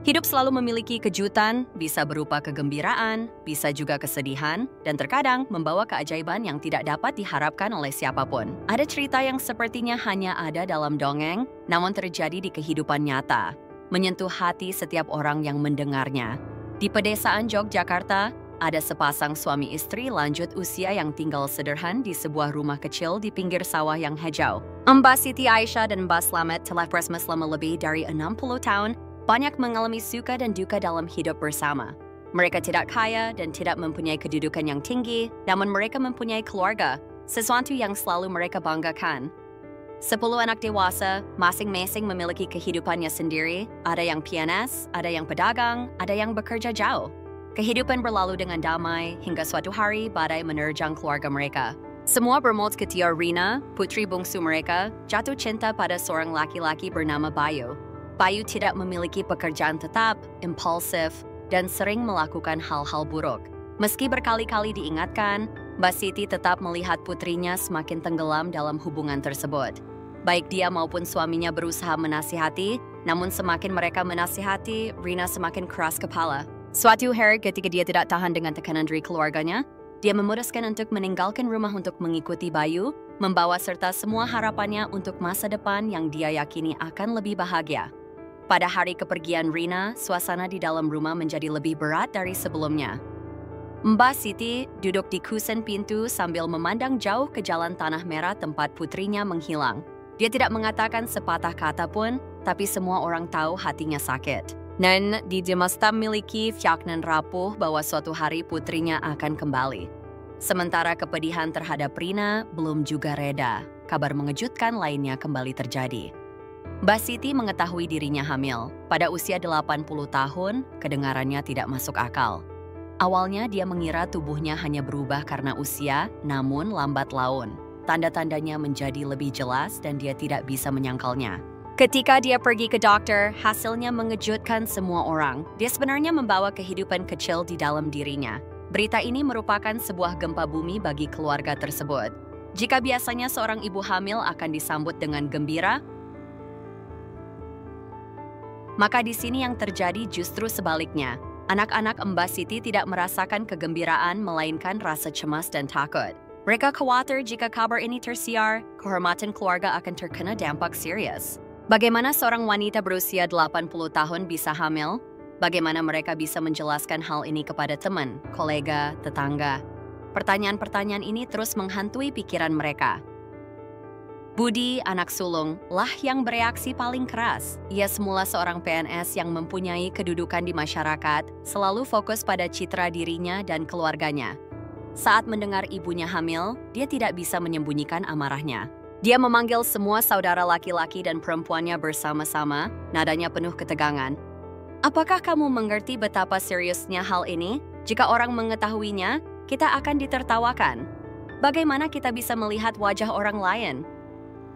Hidup selalu memiliki kejutan, bisa berupa kegembiraan, bisa juga kesedihan, dan terkadang membawa keajaiban yang tidak dapat diharapkan oleh siapapun. Ada cerita yang sepertinya hanya ada dalam dongeng, namun terjadi di kehidupan nyata, menyentuh hati setiap orang yang mendengarnya. Di pedesaan Yogyakarta, ada sepasang suami istri lanjut usia yang tinggal sederhana di sebuah rumah kecil di pinggir sawah yang hijau. Mbak Siti Aisyah dan Mbak Slamet telah bersama selama lebih dari 60 tahun, banyak mengalami suka dan duka dalam hidup bersama. Mereka tidak kaya dan tidak mempunyai kedudukan yang tinggi, namun mereka mempunyai keluarga, sesuatu yang selalu mereka banggakan. 10 anak dewasa, masing-masing memiliki kehidupannya sendiri, ada yang PNS, ada yang pedagang, ada yang bekerja jauh. Kehidupan berlalu dengan damai hingga suatu hari badai menerjang keluarga mereka. Semua bermula ketika Rina, putri bungsu mereka, jatuh cinta pada seorang laki-laki bernama Bayu. Bayu tidak memiliki pekerjaan tetap, impulsif, dan sering melakukan hal-hal buruk. Meski berkali-kali diingatkan, Mbak Siti tetap melihat putrinya semakin tenggelam dalam hubungan tersebut. Baik dia maupun suaminya berusaha menasihati, namun semakin mereka menasihati, Rina semakin keras kepala. Suatu hari ketika dia tidak tahan dengan tekanan dari keluarganya, dia memutuskan untuk meninggalkan rumah untuk mengikuti Bayu, membawa serta semua harapannya untuk masa depan yang dia yakini akan lebih bahagia. Pada hari kepergian Rina, suasana di dalam rumah menjadi lebih berat dari sebelumnya. Mbak Siti duduk di kusen pintu sambil memandang jauh ke jalan tanah merah tempat putrinya menghilang. Dia tidak mengatakan sepatah kata pun, tapi semua orang tahu hatinya sakit. Dan dia mesti memiliki keyakinan rapuh bahwa suatu hari putrinya akan kembali. Sementara kepedihan terhadap Rina belum juga reda, kabar mengejutkan lainnya kembali terjadi. Mbak Siti mengetahui dirinya hamil. Pada usia 80 tahun, kedengarannya tidak masuk akal. Awalnya dia mengira tubuhnya hanya berubah karena usia, namun lambat laun. Tanda-tandanya menjadi lebih jelas dan dia tidak bisa menyangkalnya. Ketika dia pergi ke dokter, hasilnya mengejutkan semua orang. Dia sebenarnya membawa kehidupan kecil di dalam dirinya. Berita ini merupakan sebuah gempa bumi bagi keluarga tersebut. Jika biasanya seorang ibu hamil akan disambut dengan gembira, maka di sini yang terjadi justru sebaliknya. Anak-anak Mbak Siti tidak merasakan kegembiraan melainkan rasa cemas dan takut. Mereka khawatir jika kabar ini tersiar, kehormatan keluarga akan terkena dampak serius. Bagaimana seorang wanita berusia 80 tahun bisa hamil? Bagaimana mereka bisa menjelaskan hal ini kepada teman, kolega, tetangga? Pertanyaan-pertanyaan ini terus menghantui pikiran mereka. Budi, anak sulung, lah yang bereaksi paling keras. Ia semula seorang PNS yang mempunyai kedudukan di masyarakat, selalu fokus pada citra dirinya dan keluarganya. Saat mendengar ibunya hamil, dia tidak bisa menyembunyikan amarahnya. Dia memanggil semua saudara laki-laki dan perempuannya bersama-sama, nadanya penuh ketegangan. Apakah kamu mengerti betapa seriusnya hal ini? Jika orang mengetahuinya, kita akan ditertawakan. Bagaimana kita bisa melihat wajah orang lain?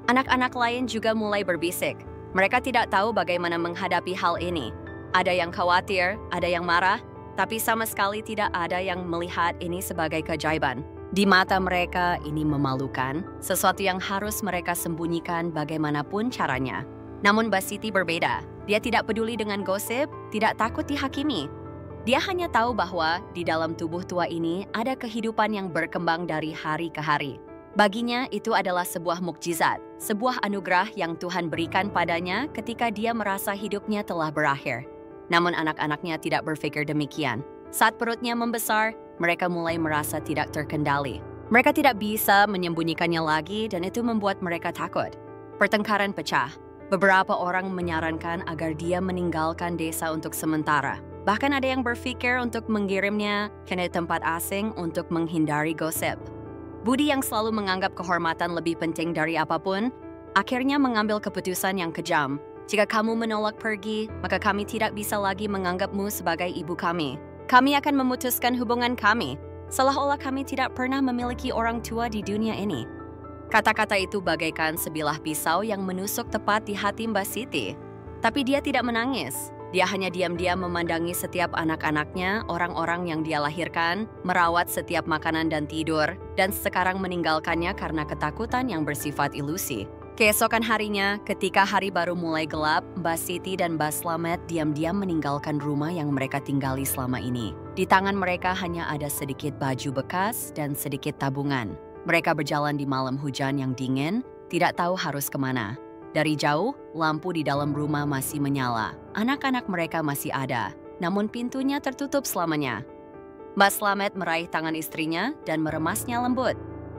Anak-anak lain juga mulai berbisik. Mereka tidak tahu bagaimana menghadapi hal ini. Ada yang khawatir, ada yang marah, tapi sama sekali tidak ada yang melihat ini sebagai keajaiban. Di mata mereka, ini memalukan, sesuatu yang harus mereka sembunyikan bagaimanapun caranya. Namun Mbak Siti berbeda. Dia tidak peduli dengan gosip, tidak takut dihakimi. Dia hanya tahu bahwa di dalam tubuh tua ini ada kehidupan yang berkembang dari hari ke hari. Baginya, itu adalah sebuah mukjizat, sebuah anugerah yang Tuhan berikan padanya ketika dia merasa hidupnya telah berakhir. Namun anak-anaknya tidak berpikir demikian. Saat perutnya membesar, mereka mulai merasa tidak terkendali. Mereka tidak bisa menyembunyikannya lagi dan itu membuat mereka takut. Pertengkaran pecah. Beberapa orang menyarankan agar dia meninggalkan desa untuk sementara. Bahkan ada yang berpikir untuk mengirimnya ke tempat asing untuk menghindari gosip. Budi yang selalu menganggap kehormatan lebih penting dari apapun, akhirnya mengambil keputusan yang kejam. Jika kamu menolak pergi, maka kami tidak bisa lagi menganggapmu sebagai ibu kami. Kami akan memutuskan hubungan kami, seolah-olah kami tidak pernah memiliki orang tua di dunia ini. Kata-kata itu bagaikan sebilah pisau yang menusuk tepat di hati Mbak Siti. Tapi dia tidak menangis. Dia hanya diam-diam memandangi setiap anak-anaknya, orang-orang yang dia lahirkan, merawat setiap makanan dan tidur, dan sekarang meninggalkannya karena ketakutan yang bersifat ilusi. Keesokan harinya, ketika hari baru mulai gelap, Mbak Siti dan Mbak Slamet diam-diam meninggalkan rumah yang mereka tinggali selama ini. Di tangan mereka hanya ada sedikit baju bekas dan sedikit tabungan. Mereka berjalan di malam hujan yang dingin, tidak tahu harus kemana. Dari jauh, lampu di dalam rumah masih menyala. Anak-anak mereka masih ada, namun pintunya tertutup selamanya. Mbak Slamet meraih tangan istrinya dan meremasnya lembut.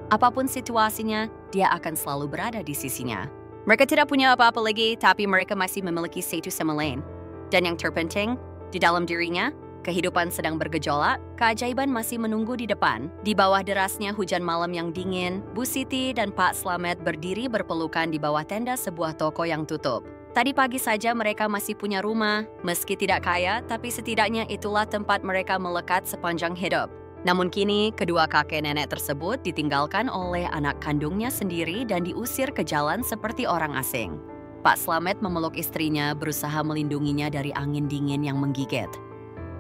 Apapun situasinya, dia akan selalu berada di sisinya. Mereka tidak punya apa-apa lagi, tapi mereka masih memiliki satu sama lain. Dan yang terpenting, di dalam dirinya, kehidupan sedang bergejolak, keajaiban masih menunggu di depan. Di bawah derasnya hujan malam yang dingin, Bu Siti dan Pak Slamet berdiri berpelukan di bawah tenda sebuah toko yang tutup. Tadi pagi saja mereka masih punya rumah, meski tidak kaya, tapi setidaknya itulah tempat mereka melekat sepanjang hidup. Namun kini, kedua kakek nenek tersebut ditinggalkan oleh anak kandungnya sendiri dan diusir ke jalan seperti orang asing. Pak Slamet memeluk istrinya, berusaha melindunginya dari angin dingin yang menggigit.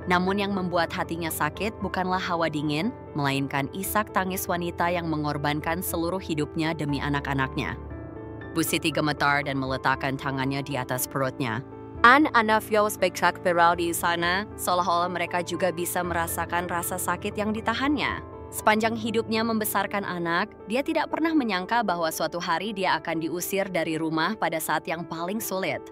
Namun yang membuat hatinya sakit bukanlah hawa dingin, melainkan isak tangis wanita yang mengorbankan seluruh hidupnya demi anak-anaknya. Bu Siti gemetar dan meletakkan tangannya di atas perutnya. Anaknya spektakuler di sana, seolah-olah mereka juga bisa merasakan rasa sakit yang ditahannya. Sepanjang hidupnya membesarkan anak, dia tidak pernah menyangka bahwa suatu hari dia akan diusir dari rumah pada saat yang paling sulit.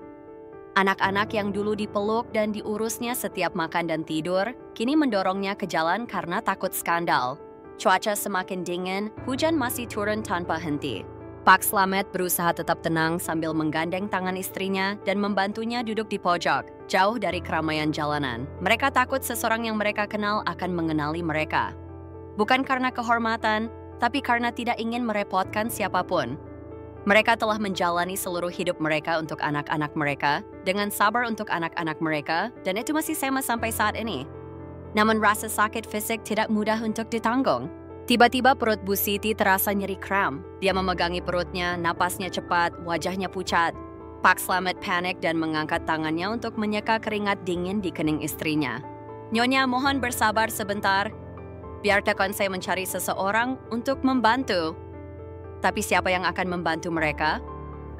Anak-anak yang dulu dipeluk dan diurusnya setiap makan dan tidur, kini mendorongnya ke jalan karena takut skandal. Cuaca semakin dingin, hujan masih turun tanpa henti. Pak Slamet berusaha tetap tenang sambil menggandeng tangan istrinya dan membantunya duduk di pojok, jauh dari keramaian jalanan. Mereka takut seseorang yang mereka kenal akan mengenali mereka. Bukan karena kehormatan, tapi karena tidak ingin merepotkan siapapun. Mereka telah menjalani seluruh hidup mereka untuk anak-anak mereka, dengan sabar untuk anak-anak mereka, dan itu masih sama sampai saat ini. Namun rasa sakit fisik tidak mudah untuk ditanggung. Tiba-tiba perut Bu Siti terasa nyeri kram. Dia memegangi perutnya, napasnya cepat, wajahnya pucat. Pak Slamet panik dan mengangkat tangannya untuk menyeka keringat dingin di kening istrinya. "Nyonya, mohon bersabar sebentar. Biarkan saya mencari seseorang untuk membantu." Tapi siapa yang akan membantu mereka?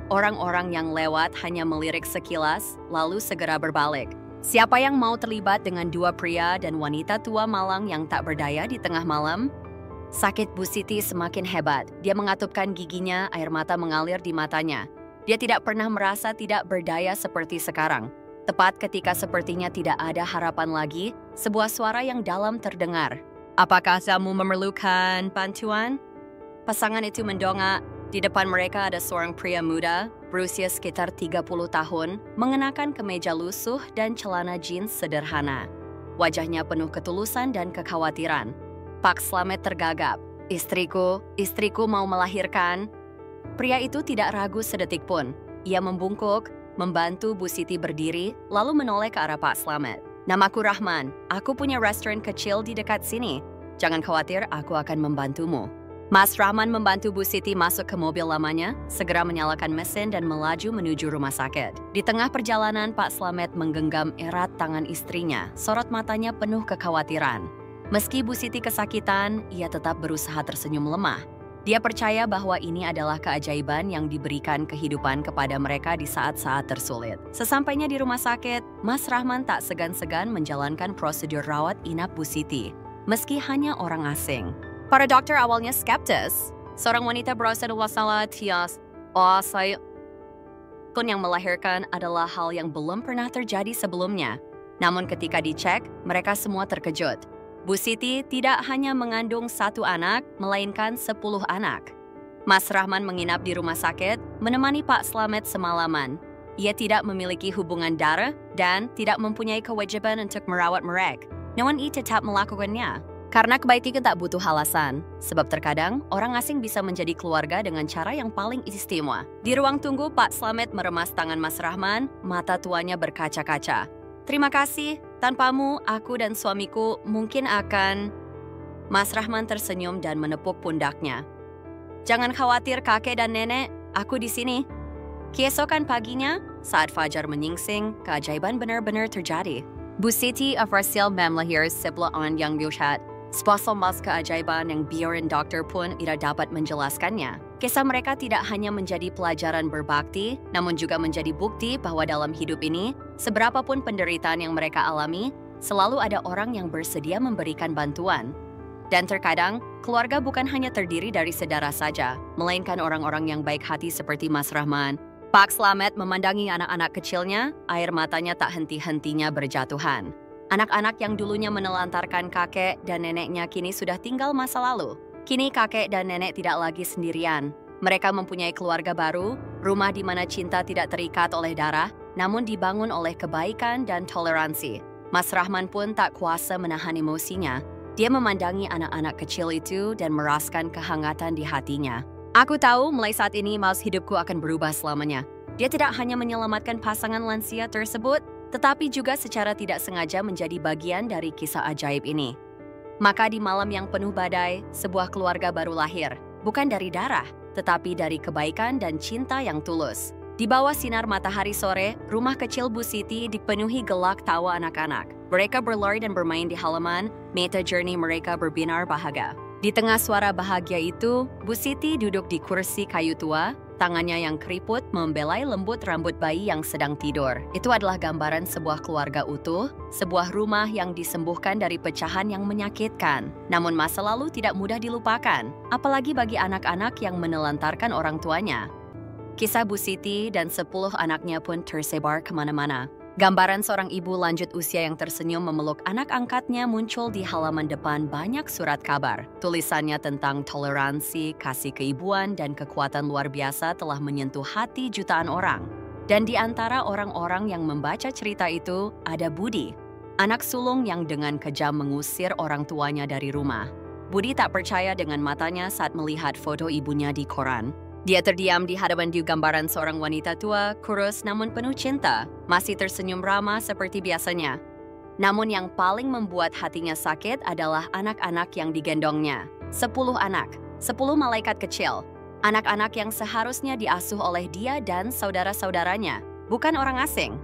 Orang-orang yang lewat hanya melirik sekilas, lalu segera berbalik. Siapa yang mau terlibat dengan dua pria dan wanita tua malang yang tak berdaya di tengah malam? Sakit Bu Siti semakin hebat. Dia mengatupkan giginya, air mata mengalir di matanya. Dia tidak pernah merasa tidak berdaya seperti sekarang. Tepat ketika sepertinya tidak ada harapan lagi, sebuah suara yang dalam terdengar. "Apakah kamu memerlukan bantuan?" Pasangan itu mendongak. Di depan mereka ada seorang pria muda, berusia sekitar 30 tahun, mengenakan kemeja lusuh dan celana jeans sederhana. Wajahnya penuh ketulusan dan kekhawatiran. Pak Slamet tergagap. Istriku mau melahirkan." Pria itu tidak ragu sedetik pun. Ia membungkuk, membantu Bu Siti berdiri, lalu menoleh ke arah Pak Slamet. "Namaku Rahman. Aku punya restoran kecil di dekat sini. Jangan khawatir, aku akan membantumu." Mas Rahman membantu Bu Siti masuk ke mobil lamanya, segera menyalakan mesin dan melaju menuju rumah sakit. Di tengah perjalanan, Pak Slamet menggenggam erat tangan istrinya, sorot matanya penuh kekhawatiran. Meski Bu Siti kesakitan, ia tetap berusaha tersenyum lemah. Dia percaya bahwa ini adalah keajaiban yang diberikan kehidupan kepada mereka di saat-saat tersulit. Sesampainya di rumah sakit, Mas Rahman tak segan-segan menjalankan prosedur rawat inap Bu Siti, meski hanya orang asing. Para dokter awalnya skeptis. Seorang wanita berusia 2 tias. Saya pun yang melahirkan adalah hal yang belum pernah terjadi sebelumnya. Namun ketika dicek, mereka semua terkejut. Bu Siti tidak hanya mengandung 1 anak, melainkan 10 anak. Mas Rahman menginap di rumah sakit, menemani Pak Slamet semalaman. Ia tidak memiliki hubungan darah dan tidak mempunyai kewajiban untuk merawat mereka. Namun ia tetap melakukannya. Karena kebaikan tak butuh alasan, sebab terkadang orang asing bisa menjadi keluarga dengan cara yang paling istimewa. Di ruang tunggu, Pak Slamet meremas tangan Mas Rahman, mata tuanya berkaca-kaca. "Terima kasih, tanpamu aku dan suamiku mungkin akan..." Mas Rahman tersenyum dan menepuk pundaknya. "Jangan khawatir kakek dan nenek, aku di sini." Keesokan paginya, saat fajar menyingsing, keajaiban benar-benar terjadi. Bu Siti berhasil melahirkan 10 anak yang dahsyat. Sepasang keajaiban yang biarin dokter pun tidak dapat menjelaskannya. Kisah mereka tidak hanya menjadi pelajaran berbakti, namun juga menjadi bukti bahwa dalam hidup ini, seberapapun penderitaan yang mereka alami, selalu ada orang yang bersedia memberikan bantuan. Dan terkadang, keluarga bukan hanya terdiri dari saudara saja, melainkan orang-orang yang baik hati seperti Mas Rahman. Pak Slamet memandangi anak-anak kecilnya, air matanya tak henti-hentinya berjatuhan. Anak-anak yang dulunya menelantarkan kakek dan neneknya kini sudah tinggal masa lalu. Kini kakek dan nenek tidak lagi sendirian. Mereka mempunyai keluarga baru, rumah di mana cinta tidak terikat oleh darah, namun dibangun oleh kebaikan dan toleransi. Mas Rahman pun tak kuasa menahan emosinya. Dia memandangi anak-anak kecil itu dan meraskan kehangatan di hatinya. Aku tahu mulai saat ini maus hidupku akan berubah selamanya. Dia tidak hanya menyelamatkan pasangan lansia tersebut, tetapi juga secara tidak sengaja menjadi bagian dari kisah ajaib ini. Maka di malam yang penuh badai, sebuah keluarga baru lahir. Bukan dari darah, tetapi dari kebaikan dan cinta yang tulus. Di bawah sinar matahari sore, rumah kecil Bu Siti dipenuhi gelak tawa anak-anak. Mereka berlari dan bermain di halaman, mata jernih mereka berbinar bahagia. Di tengah suara bahagia itu, Bu Siti duduk di kursi kayu tua, tangannya yang keriput membelai lembut rambut bayi yang sedang tidur. Itu adalah gambaran sebuah keluarga utuh, sebuah rumah yang disembuhkan dari pecahan yang menyakitkan. Namun masa lalu tidak mudah dilupakan, apalagi bagi anak-anak yang menelantarkan orang tuanya. Kisah Bu Siti dan 10 anaknya pun tersebar kemana-mana. Gambaran seorang ibu lanjut usia yang tersenyum memeluk anak angkatnya muncul di halaman depan banyak surat kabar. Tulisannya tentang toleransi, kasih keibuan, dan kekuatan luar biasa telah menyentuh hati jutaan orang. Dan di antara orang-orang yang membaca cerita itu, ada Budi, anak sulung yang dengan kejam mengusir orang tuanya dari rumah. Budi tak percaya dengan matanya saat melihat foto ibunya di koran. Dia terdiam di hadapan gambaran seorang wanita tua, kurus namun penuh cinta, masih tersenyum ramah seperti biasanya. Namun yang paling membuat hatinya sakit adalah anak-anak yang digendongnya. 10 anak, 10 malaikat kecil. Anak-anak yang seharusnya diasuh oleh dia dan saudara-saudaranya, bukan orang asing.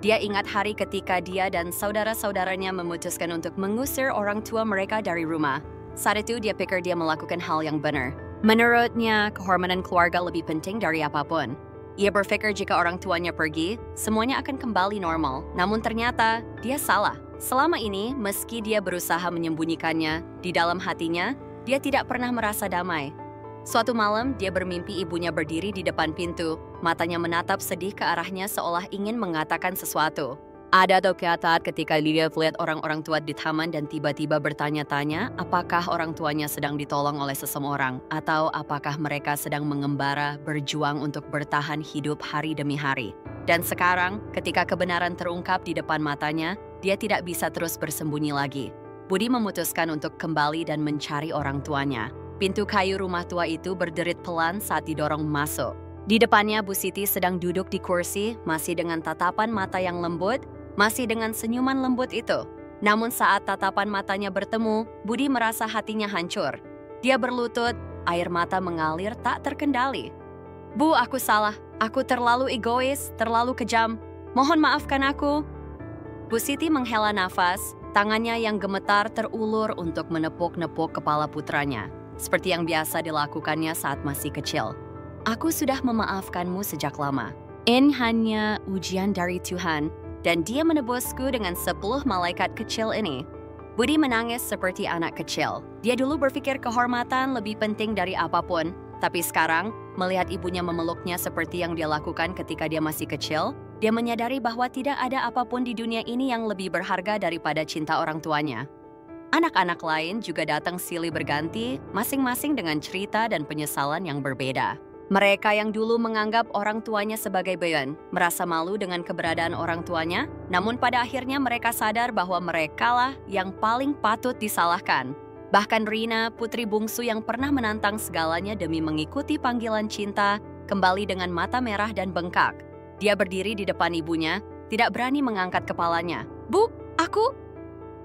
Dia ingat hari ketika dia dan saudara-saudaranya memutuskan untuk mengusir orang tua mereka dari rumah. Saat itu dia pikir dia melakukan hal yang benar. Menurutnya, kehormatan keluarga lebih penting dari apapun. Ia berpikir jika orang tuanya pergi, semuanya akan kembali normal. Namun ternyata, dia salah. Selama ini, meski dia berusaha menyembunyikannya, di dalam hatinya, dia tidak pernah merasa damai. Suatu malam, dia bermimpi ibunya berdiri di depan pintu, matanya menatap sedih ke arahnya seolah ingin mengatakan sesuatu. Ada saat ketika dia melihat orang-orang tua di taman dan tiba-tiba bertanya-tanya apakah orang tuanya sedang ditolong oleh seseorang atau apakah mereka sedang mengembara berjuang untuk bertahan hidup hari demi hari. Dan sekarang, ketika kebenaran terungkap di depan matanya, dia tidak bisa terus bersembunyi lagi. Budi memutuskan untuk kembali dan mencari orang tuanya. Pintu kayu rumah tua itu berderit pelan saat didorong masuk. Di depannya Bu Siti sedang duduk di kursi, masih dengan tatapan mata yang lembut, masih dengan senyuman lembut itu. Namun saat tatapan matanya bertemu, Budi merasa hatinya hancur. Dia berlutut, air mata mengalir tak terkendali. Bu, aku salah. Aku terlalu egois, terlalu kejam. Mohon maafkan aku. Bu Siti menghela nafas, tangannya yang gemetar terulur untuk menepuk-nepuk kepala putranya, seperti yang biasa dilakukannya saat masih kecil. Aku sudah memaafkanmu sejak lama. Ini hanya ujian dari Tuhan, dan dia menebusku dengan 10 malaikat kecil ini. Budi menangis seperti anak kecil. Dia dulu berpikir kehormatan lebih penting dari apapun, tapi sekarang, melihat ibunya memeluknya seperti yang dia lakukan ketika dia masih kecil, dia menyadari bahwa tidak ada apapun di dunia ini yang lebih berharga daripada cinta orang tuanya. Anak-anak lain juga datang silih berganti, masing-masing dengan cerita dan penyesalan yang berbeda. Mereka yang dulu menganggap orang tuanya sebagai beban, merasa malu dengan keberadaan orang tuanya, namun pada akhirnya mereka sadar bahwa merekalah yang paling patut disalahkan. Bahkan Rina, putri bungsu yang pernah menantang segalanya demi mengikuti panggilan cinta, kembali dengan mata merah dan bengkak. Dia berdiri di depan ibunya, tidak berani mengangkat kepalanya. Bu, aku?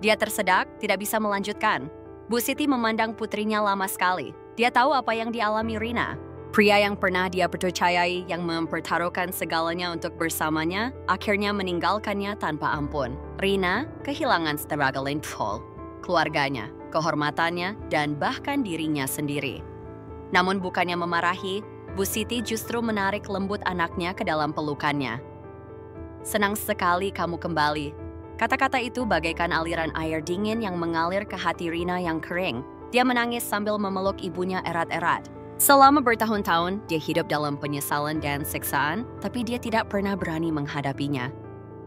Dia tersedak, tidak bisa melanjutkan. Bu Siti memandang putrinya lama sekali. Dia tahu apa yang dialami Rina. Pria yang pernah dia percayai yang mempertaruhkan segalanya untuk bersamanya, akhirnya meninggalkannya tanpa ampun. Rina kehilangan sebagian full keluarganya. kehormatannya, dan bahkan dirinya sendiri. Namun bukannya memarahi, Bu Siti justru menarik lembut anaknya ke dalam pelukannya. "Senang sekali kamu kembali." Kata-kata itu bagaikan aliran air dingin yang mengalir ke hati Rina yang kering. Dia menangis sambil memeluk ibunya erat-erat. Selama bertahun-tahun, dia hidup dalam penyesalan dan siksaan, tapi dia tidak pernah berani menghadapinya.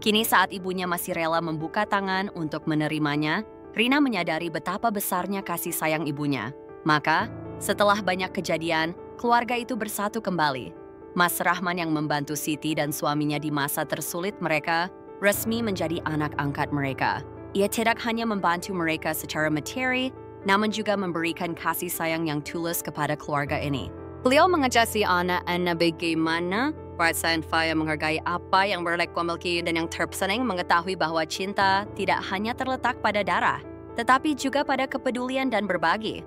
Kini saat ibunya masih rela membuka tangan untuk menerimanya, Rina menyadari betapa besarnya kasih sayang ibunya. Maka, setelah banyak kejadian, keluarga itu bersatu kembali. Mas Rahman yang membantu Siti dan suaminya di masa tersulit mereka, resmi menjadi anak angkat mereka. Ia tidak hanya membantu mereka secara materi, namun juga memberikan kasih sayang yang tulus kepada keluarga ini. Beliau mengajak si anak-anak bagaimana perasaan saya menghargai apa yang mereka miliki dan yang terpenting mengetahui bahwa cinta tidak hanya terletak pada darah, tetapi juga pada kepedulian dan berbagi.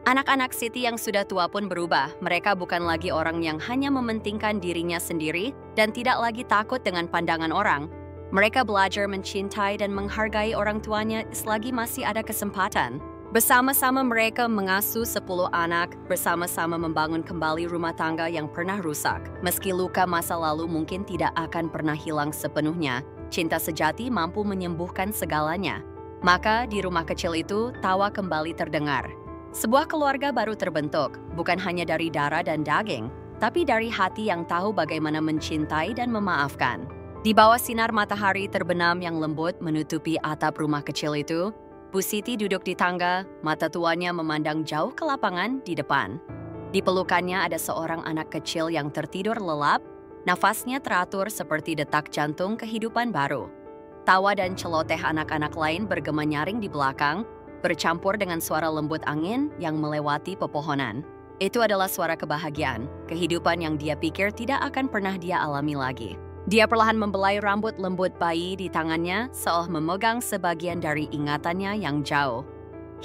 Anak-anak Siti yang sudah tua pun berubah. Mereka bukan lagi orang yang hanya mementingkan dirinya sendiri dan tidak lagi takut dengan pandangan orang. Mereka belajar mencintai dan menghargai orang tuanya selagi masih ada kesempatan. Bersama-sama mereka mengasuh 10 anak, bersama-sama membangun kembali rumah tangga yang pernah rusak. Meski luka masa lalu mungkin tidak akan pernah hilang sepenuhnya, cinta sejati mampu menyembuhkan segalanya. Maka di rumah kecil itu, tawa kembali terdengar. Sebuah keluarga baru terbentuk, bukan hanya dari darah dan daging, tapi dari hati yang tahu bagaimana mencintai dan memaafkan. Di bawah sinar matahari terbenam yang lembut menutupi atap rumah kecil itu, Bu Siti duduk di tangga, mata tuanya memandang jauh ke lapangan di depan. Di pelukannya ada seorang anak kecil yang tertidur lelap, nafasnya teratur seperti detak jantung kehidupan baru. Tawa dan celoteh anak-anak lain bergema nyaring di belakang, bercampur dengan suara lembut angin yang melewati pepohonan. Itu adalah suara kebahagiaan, kehidupan yang dia pikir tidak akan pernah dia alami lagi. Dia perlahan membelai rambut lembut bayi di tangannya, seolah memegang sebagian dari ingatannya yang jauh.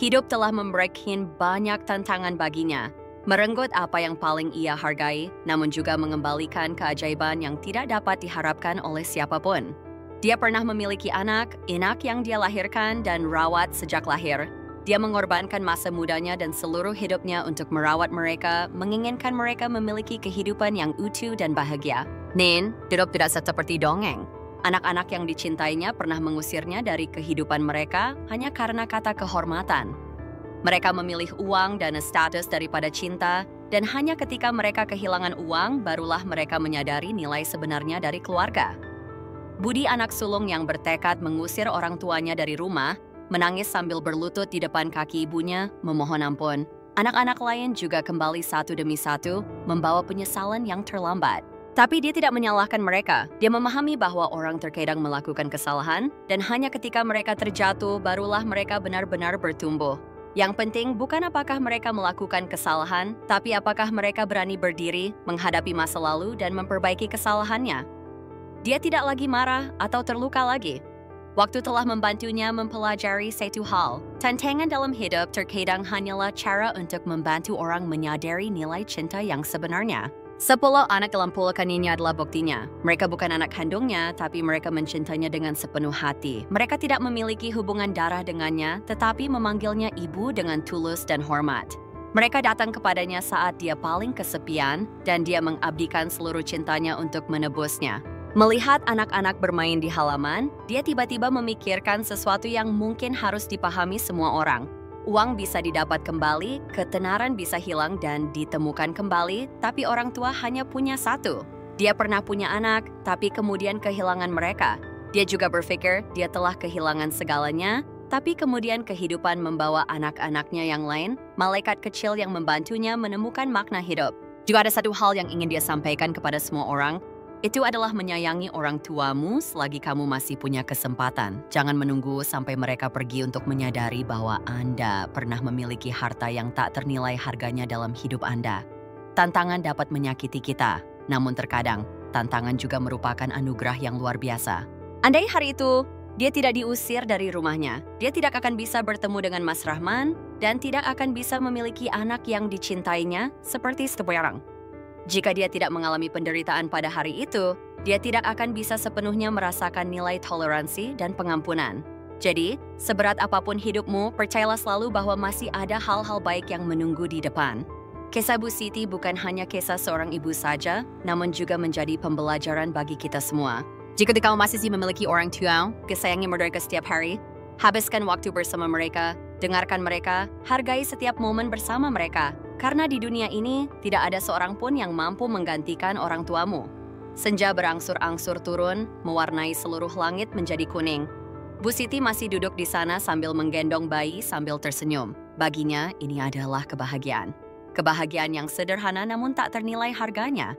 Hidup telah memberikan banyak tantangan baginya, merenggut apa yang paling ia hargai, namun juga mengembalikan keajaiban yang tidak dapat diharapkan oleh siapapun. Dia pernah memiliki anak yang dia lahirkan dan rawat sejak lahir. Dia mengorbankan masa mudanya dan seluruh hidupnya untuk merawat mereka, menginginkan mereka memiliki kehidupan yang utuh dan bahagia. Nin, hidup tidak seperti dongeng. Anak-anak yang dicintainya pernah mengusirnya dari kehidupan mereka hanya karena kata kehormatan. Mereka memilih uang dan status daripada cinta, dan hanya ketika mereka kehilangan uang, barulah mereka menyadari nilai sebenarnya dari keluarga. Budi anak sulung yang bertekad mengusir orang tuanya dari rumah, menangis sambil berlutut di depan kaki ibunya, memohon ampun. Anak-anak lain juga kembali satu demi satu, membawa penyesalan yang terlambat. Tapi dia tidak menyalahkan mereka. Dia memahami bahwa orang terkadang melakukan kesalahan, dan hanya ketika mereka terjatuh, barulah mereka benar-benar bertumbuh. Yang penting bukan apakah mereka melakukan kesalahan, tapi apakah mereka berani berdiri, menghadapi masa lalu, dan memperbaiki kesalahannya. Dia tidak lagi marah atau terluka lagi. Waktu telah membantunya mempelajari satu hal. Tantangan dalam hidup terkadang hanyalah cara untuk membantu orang menyadari nilai cinta yang sebenarnya. 10 anak dalam pelukannya adalah buktinya. Mereka bukan anak kandungnya, tapi mereka mencintainya dengan sepenuh hati. Mereka tidak memiliki hubungan darah dengannya, tetapi memanggilnya ibu dengan tulus dan hormat. Mereka datang kepadanya saat dia paling kesepian, dan dia mengabdikan seluruh cintanya untuk menebusnya. Melihat anak-anak bermain di halaman, dia tiba-tiba memikirkan sesuatu yang mungkin harus dipahami semua orang. Uang bisa didapat kembali, ketenaran bisa hilang dan ditemukan kembali, tapi orang tua hanya punya satu. Dia pernah punya anak, tapi kemudian kehilangan mereka. Dia juga berpikir dia telah kehilangan segalanya, tapi kemudian kehidupan membawa anak-anaknya yang lain, malaikat kecil yang membantunya menemukan makna hidup. Juga ada satu hal yang ingin dia sampaikan kepada semua orang, itu adalah menyayangi orang tuamu selagi kamu masih punya kesempatan. Jangan menunggu sampai mereka pergi untuk menyadari bahwa Anda pernah memiliki harta yang tak ternilai harganya dalam hidup Anda. Tantangan dapat menyakiti kita, namun terkadang tantangan juga merupakan anugerah yang luar biasa. Andai hari itu dia tidak diusir dari rumahnya, dia tidak akan bisa bertemu dengan Mas Rahman dan tidak akan bisa memiliki anak yang dicintainya seperti sekarang. Jika dia tidak mengalami penderitaan pada hari itu, dia tidak akan bisa sepenuhnya merasakan nilai toleransi dan pengampunan. Jadi, seberat apapun hidupmu, percayalah selalu bahwa masih ada hal-hal baik yang menunggu di depan. Kisah Bu Siti bukan hanya kisah seorang ibu saja, namun juga menjadi pembelajaran bagi kita semua. Jika kamu masih memiliki orang tua, kesayangi mereka setiap hari, habiskan waktu bersama mereka, dengarkan mereka, hargai setiap momen bersama mereka. Karena di dunia ini, tidak ada seorang pun yang mampu menggantikan orang tuamu. Senja berangsur-angsur turun, mewarnai seluruh langit menjadi kuning. Bu Siti masih duduk di sana sambil menggendong bayi sambil tersenyum. Baginya, ini adalah kebahagiaan. Kebahagiaan yang sederhana namun tak ternilai harganya.